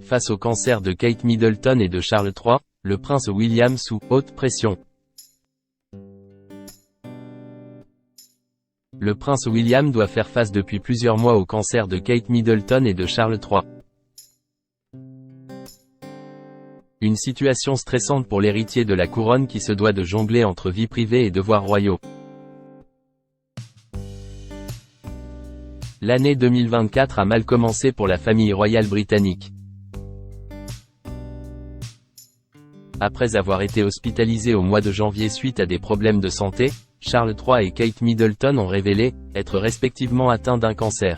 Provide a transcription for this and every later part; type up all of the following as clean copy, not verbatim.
face au cancer de Kate Middleton et de Charles III, le prince William sous haute pression. Le prince William doit faire face depuis plusieurs mois au cancer de Kate Middleton et de Charles III. Une situation stressante pour l'héritier de la couronne qui se doit de jongler entre vie privée et devoirs royaux. L'année 2024 a mal commencé pour la famille royale britannique. Après avoir été hospitalisés au mois de janvier suite à des problèmes de santé, Charles III et Kate Middleton ont révélé être respectivement atteints d'un cancer.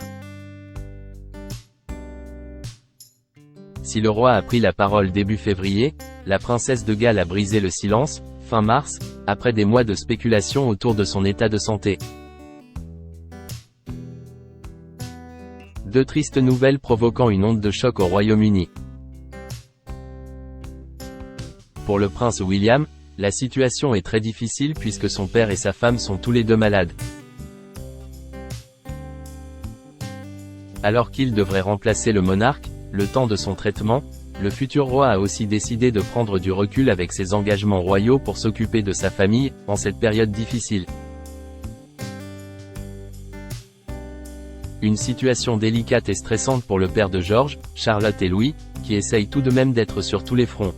Si le roi a pris la parole début février, la princesse de Galles a brisé le silence, fin mars, après des mois de spéculation autour de son état de santé. Deux tristes nouvelles provoquant une onde de choc au Royaume-Uni. Pour le prince William, la situation est très difficile puisque son père et sa femme sont tous les deux malades. Alors qu'il devrait remplacer le monarque, le temps de son traitement, le futur roi a aussi décidé de prendre du recul avec ses engagements royaux pour s'occuper de sa famille, en cette période difficile. Une situation délicate et stressante pour le père de George, Charlotte et Louis, qui essayent tout de même d'être sur tous les fronts.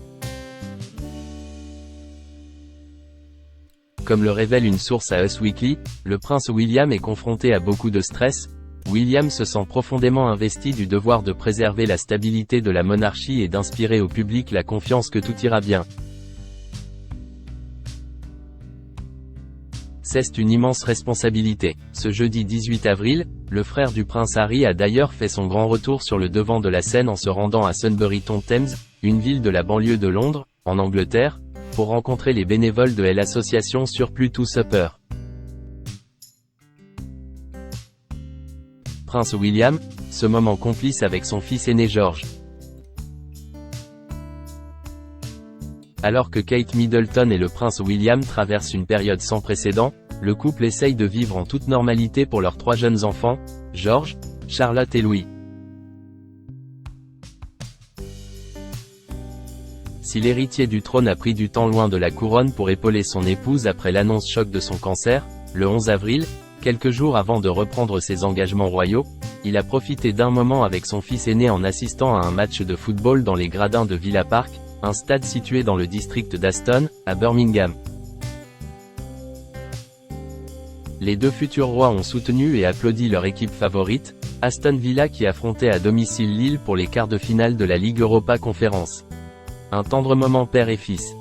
Comme le révèle une source à Us Weekly, le prince William est confronté à beaucoup de stress. William se sent profondément investi du devoir de préserver la stabilité de la monarchie et d'inspirer au public la confiance que tout ira bien. C'est une immense responsabilité. Ce jeudi 18 avril, le frère du prince Harry a d'ailleurs fait son grand retour sur le devant de la scène en se rendant à Sunbury-on-Thames, une ville de la banlieue de Londres, en Angleterre, pour rencontrer les bénévoles de l'association Surplus to Supper. Prince William, ce moment complice avec son fils aîné George. Alors que Kate Middleton et le prince William traversent une période sans précédent, le couple essaye de vivre en toute normalité pour leurs trois jeunes enfants, George, Charlotte et Louis. Si l'héritier du trône a pris du temps loin de la couronne pour épauler son épouse après l'annonce choc de son cancer, le 11 avril, quelques jours avant de reprendre ses engagements royaux, il a profité d'un moment avec son fils aîné en assistant à un match de football dans les gradins de Villa Park, un stade situé dans le district d'Aston, à Birmingham. Les deux futurs rois ont soutenu et applaudi leur équipe favorite, Aston Villa qui affrontait à domicile Lille pour les quarts de finale de la Ligue Europa Conference. Un tendre moment père et fils.